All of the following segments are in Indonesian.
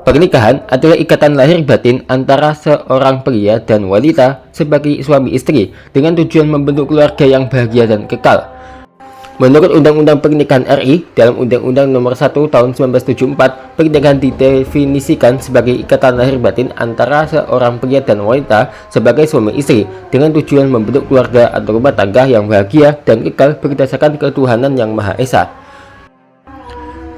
Pernikahan adalah ikatan lahir batin antara seorang pria dan wanita sebagai suami istri dengan tujuan membentuk keluarga yang bahagia dan kekal. Menurut Undang-Undang Pernikahan RI, dalam Undang-Undang Nomor 1 Tahun 1974, pernikahan didefinisikan sebagai ikatan lahir batin antara seorang pria dan wanita sebagai suami istri dengan tujuan membentuk keluarga atau rumah tangga yang bahagia dan kekal berdasarkan ketuhanan Yang Maha Esa.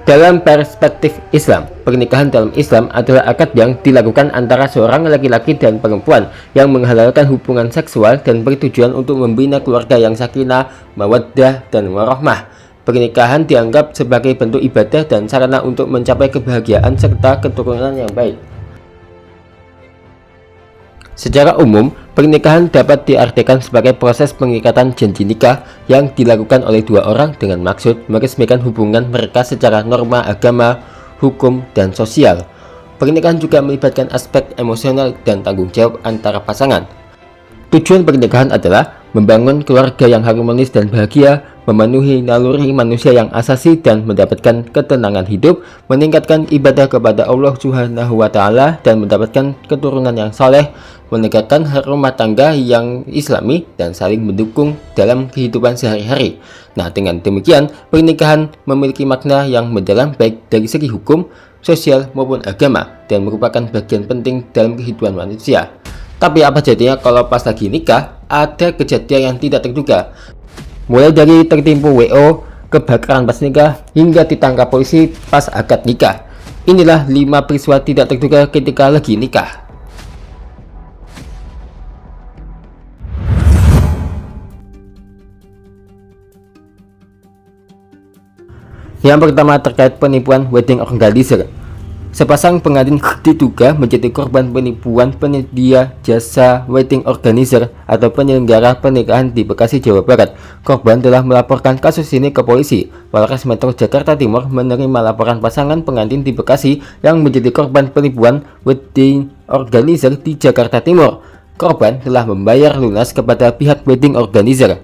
Dalam perspektif Islam, pernikahan dalam Islam adalah akad yang dilakukan antara seorang laki-laki dan perempuan yang menghalalkan hubungan seksual dan bertujuan untuk membina keluarga yang sakinah, mawaddah, dan warahmah. Pernikahan dianggap sebagai bentuk ibadah dan sarana untuk mencapai kebahagiaan serta keturunan yang baik. Secara umum, pernikahan dapat diartikan sebagai proses pengikatan janji nikah yang dilakukan oleh dua orang dengan maksud meresmikan hubungan mereka secara norma agama, hukum, dan sosial. Pernikahan juga melibatkan aspek emosional dan tanggung jawab antara pasangan. Tujuan pernikahan adalah membangun keluarga yang harmonis dan bahagia, memenuhi naluri manusia yang asasi dan mendapatkan ketenangan hidup, meningkatkan ibadah kepada Allah Subhanahu wa Ta'ala, dan mendapatkan keturunan yang saleh, menegakkan rumah tangga yang islami, dan saling mendukung dalam kehidupan sehari-hari. Nah, dengan demikian, pernikahan memiliki makna yang mendalam baik dari segi hukum, sosial, maupun agama, dan merupakan bagian penting dalam kehidupan manusia. Tapi apa jadinya kalau pas lagi nikah, ada kejadian yang tidak terduga. Mulai dari tertipu WO, kebakaran pas nikah, hingga ditangkap polisi pas akad nikah. Inilah 5 peristiwa tidak terduga ketika lagi nikah. Yang pertama terkait penipuan wedding organizer. Sepasang pengantin diduga menjadi korban penipuan penyedia jasa wedding organizer atau penyelenggara pernikahan di Bekasi, Jawa Barat. Korban telah melaporkan kasus ini ke polisi. Polres Metro Jakarta Timur menerima laporan pasangan pengantin di Bekasi yang menjadi korban penipuan wedding organizer di Jakarta Timur. Korban telah membayar lunas kepada pihak wedding organizer.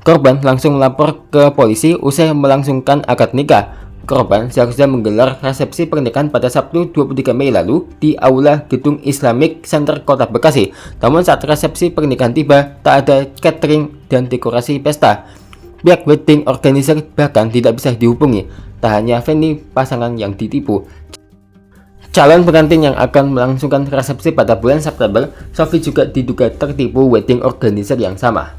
Korban langsung melapor ke polisi usai melangsungkan akad nikah. Korban seharusnya menggelar resepsi pernikahan pada Sabtu 23 Mei lalu di Aula Gedung Islamic Center Kota Bekasi. Namun saat resepsi pernikahan tiba, tak ada catering dan dekorasi pesta. Pihak wedding organizer bahkan tidak bisa dihubungi. Tak hanya venue pasangan yang ditipu, calon pengantin yang akan melangsungkan resepsi pada bulan September, Sofi juga diduga tertipu wedding organizer yang sama.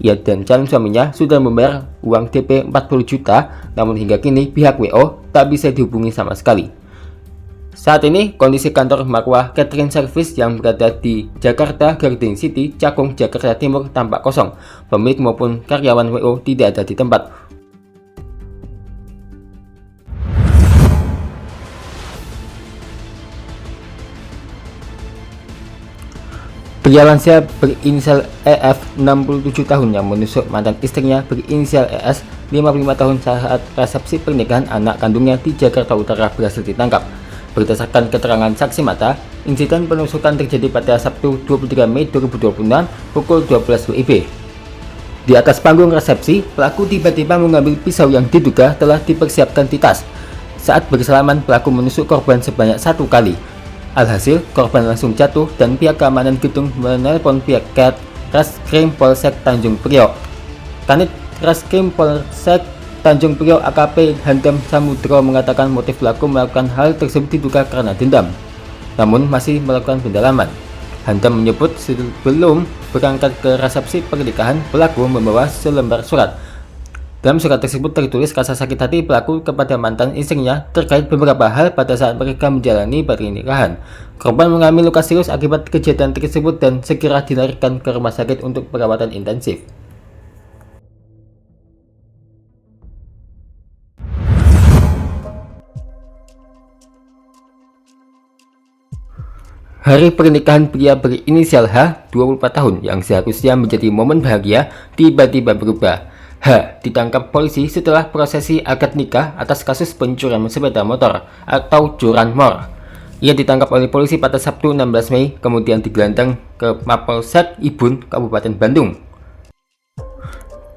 Ia dan calon suaminya sudah membayar uang DP 40 juta, namun hingga kini pihak WO tak bisa dihubungi sama sekali. Saat ini kondisi kantor Marwah Catering Service yang berada di Jakarta Garden City, Cakung, Jakarta Timur tampak kosong. Pemilik maupun karyawan WO tidak ada di tempat. Pria lansia berinisial EF 67 tahun yang menusuk mantan istrinya berinisial ES 55 tahun saat resepsi pernikahan anak kandungnya di Jakarta Utara berhasil ditangkap. Berdasarkan keterangan saksi mata, insiden penusukan terjadi pada Sabtu 23 Mei 2026 pukul 12 WIB. Di atas panggung resepsi, pelaku tiba-tiba mengambil pisau yang diduga telah dipersiapkan di tas. Saat bersalaman, pelaku menusuk korban sebanyak 1 kali. Alhasil, korban langsung jatuh dan pihak keamanan gedung menelpon pihak Reskrim Polsek Tanjung Priok. Kanit Reskrim Polsek Tanjung Priok AKP Handam Samudro mengatakan motif pelaku melakukan hal tersebut diduga karena dendam, namun masih melakukan pendalaman. Handam menyebut sebelum berangkat ke resepsi pernikahan, pelaku membawa selembar surat. Dalam surat tersebut tertulis rasa sakit hati pelaku kepada mantan istrinya terkait beberapa hal pada saat mereka menjalani pernikahan. Korban mengalami luka serius akibat kejadian tersebut dan segera dilarikan ke rumah sakit untuk perawatan intensif. Hari pernikahan pria berinisial H, 24 tahun, yang seharusnya menjadi momen bahagia, tiba-tiba berubah. H ditangkap polisi setelah prosesi akad nikah atas kasus pencurian sepeda motor atau curanmor. Ia ditangkap oleh polisi pada Sabtu 16 Mei, kemudian digelandang ke Mapolsek Ibun, Kabupaten Bandung.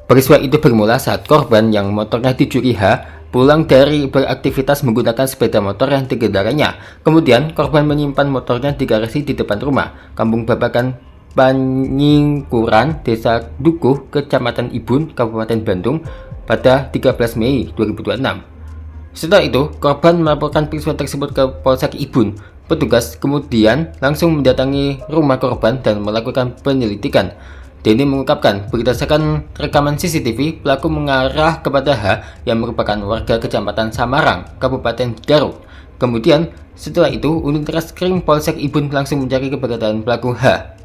Peristiwa itu bermula saat korban yang motornya dicuri H pulang dari beraktivitas menggunakan sepeda motor yang digendaranya. Kemudian korban menyimpan motornya di garasi di depan rumah Kampung Babakan Panyingkuran, Desa Dukuh, Kecamatan Ibun, Kabupaten Bandung pada 13 Mei 2026. Setelah itu, korban melaporkan peristiwa tersebut ke Polsek Ibun. Petugas kemudian langsung mendatangi rumah korban dan melakukan penyelidikan. Denny mengungkapkan, berdasarkan rekaman CCTV, pelaku mengarah kepada H yang merupakan warga Kecamatan Samarang, Kabupaten Garut. Kemudian, setelah itu, unit reskrim Polsek Ibun langsung mencari keberadaan pelaku H.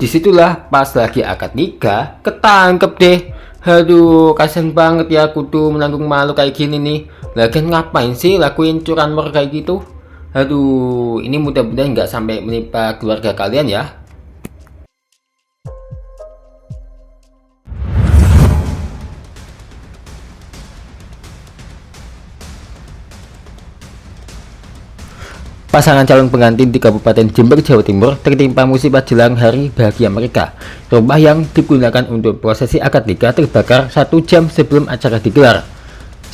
Disitulah pas lagi akad nikah, ketangkep deh. Aduh, kasian banget ya aku tuh menanggung malu kayak gini nih. Lagian ngapain sih lakuin curanmor kayak gitu? Aduh, ini mudah-mudahan nggak sampai menimpa keluarga kalian ya. Pasangan calon pengantin di Kabupaten Jember, Jawa Timur tertimpa musibah jelang hari bahagia mereka. Rumah yang digunakan untuk prosesi akad nikah terbakar 1 jam sebelum acara digelar.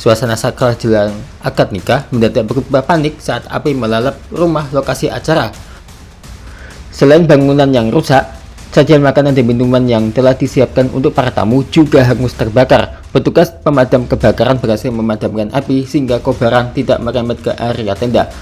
Suasana sakral jelang akad nikah mendadak berubah panik saat api melalap rumah lokasi acara. Selain bangunan yang rusak, sajian makanan dan minuman yang telah disiapkan untuk para tamu juga hangus terbakar. Petugas pemadam kebakaran berhasil memadamkan api sehingga kobaran tidak merembet ke area tenda.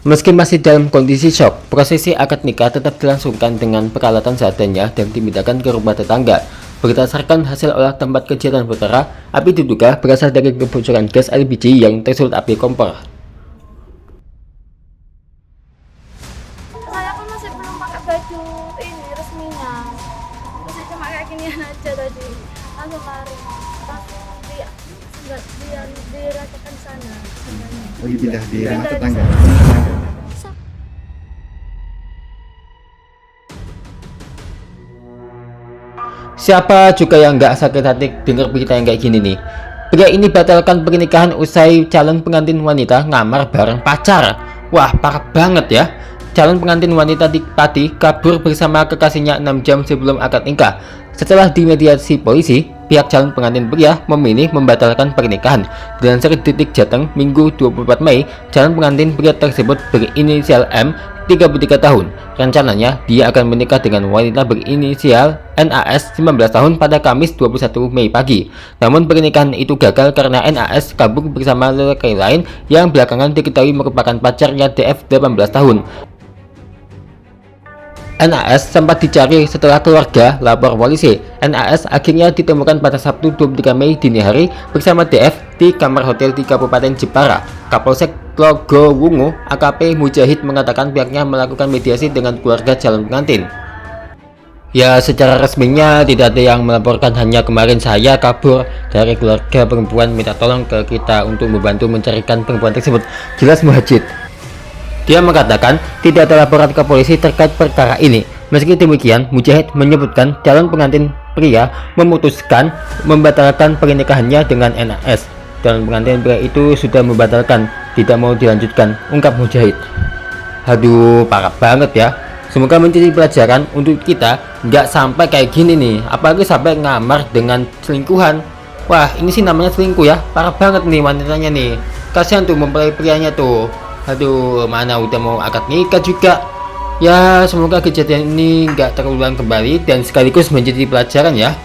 Meski masih dalam kondisi syok, prosesi akad nikah tetap dilangsungkan dengan peralatan seadanya dan dipindahkan ke rumah tetangga. Berdasarkan hasil olah tempat kejadian perkara, api diduga berasal dari kebocoran gas LPG yang tersulut api kompor. Saya kan masih belum pakai baju ini resminya, terus cuma kayak ginian aja tadi, langsung lari, langsung dirasakan sana. Oh, dipindah di rumah Pindah di tetangga. sana. Siapa juga yang nggak sakit hati dengar berita yang kayak gini nih? Pria ini batalkan pernikahan usai calon pengantin wanita ngamar bareng pacar. Wah, parah banget ya. Calon pengantin wanita di Pati kabur bersama kekasihnya 6 jam sebelum akad nikah. Setelah dimediasi polisi, pihak calon pengantin pria memilih membatalkan pernikahan. Dilansir Detik Jateng, Minggu 24 Mei, calon pengantin pria tersebut berinisial M, 33 tahun. Rencananya, dia akan menikah dengan wanita berinisial NAS, 19 tahun pada Kamis 21 Mei pagi. Namun pernikahan itu gagal karena NAS kabur bersama lelaki lain yang belakangan diketahui merupakan pacarnya DF, 18 tahun. NAS sempat dicari setelah keluarga lapor polisi. NAS akhirnya ditemukan pada Sabtu 23 Mei dini hari bersama DF di kamar hotel di Kabupaten Jepara. Kapolsek Logowungu AKP Mujahid mengatakan pihaknya melakukan mediasi dengan keluarga calon pengantin. Ya, secara resminya tidak ada yang melaporkan, hanya kemarin saya kabur dari keluarga perempuan minta tolong ke kita untuk membantu mencarikan perempuan tersebut. Jelas Mujahid. Dia mengatakan tidak ada laporan ke polisi terkait perkara ini. Meski demikian, Mujahid menyebutkan calon pengantin pria memutuskan membatalkan pernikahannya dengan NAS. Calon pengantin pria itu sudah membatalkan, tidak mau dilanjutkan, ungkap Mujahid. Aduh, parah banget ya. Semoga menjadi pelajaran untuk kita nggak sampai kayak gini nih, apalagi sampai ngamar dengan selingkuhan. Wah, ini sih namanya selingkuh ya, parah banget nih wanitanya nih. Kasihan tuh mempelai prianya tuh. Aduh, mana udah mau akad nikah juga. Ya, semoga kejadian ini nggak terulang kembali dan sekaligus menjadi pelajaran ya.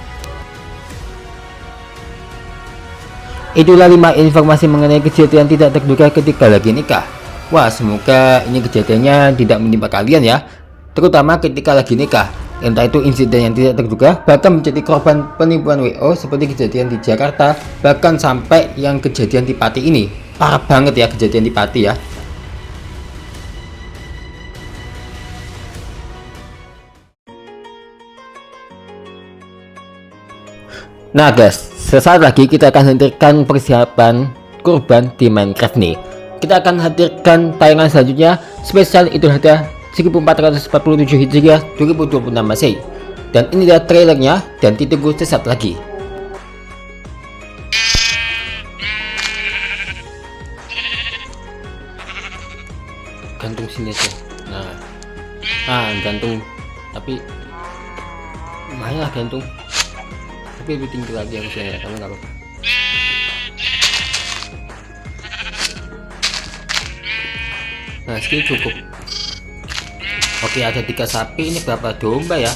Itulah 5 informasi mengenai kejadian tidak terduga ketika lagi nikah. Wah, semoga ini kejadiannya tidak menimpa kalian ya, terutama ketika lagi nikah. Entah itu insiden yang tidak terduga, bahkan menjadi korban penipuan WO seperti kejadian di Jakarta, bahkan sampai yang kejadian di Pati ini. Parah banget ya kejadian di Pati ya. Nah guys, sesaat lagi kita akan hadirkan persiapan kurban di Minecraft nih. Kita akan hadirkan tayangan selanjutnya spesial Idul Adha 1447 Hijriah 2026 Masehi. Dan ini adalah trailernya dan ditunggu sesaat lagi. Gantung sini aja. Nah, gantung, tapi lumayan lah gantung. Tapi lebih tinggi lagi harusnya ya, tapi nggak apa-apa. Nah, segini cukup. Oke, ada 3 sapi. Ini berapa domba ya?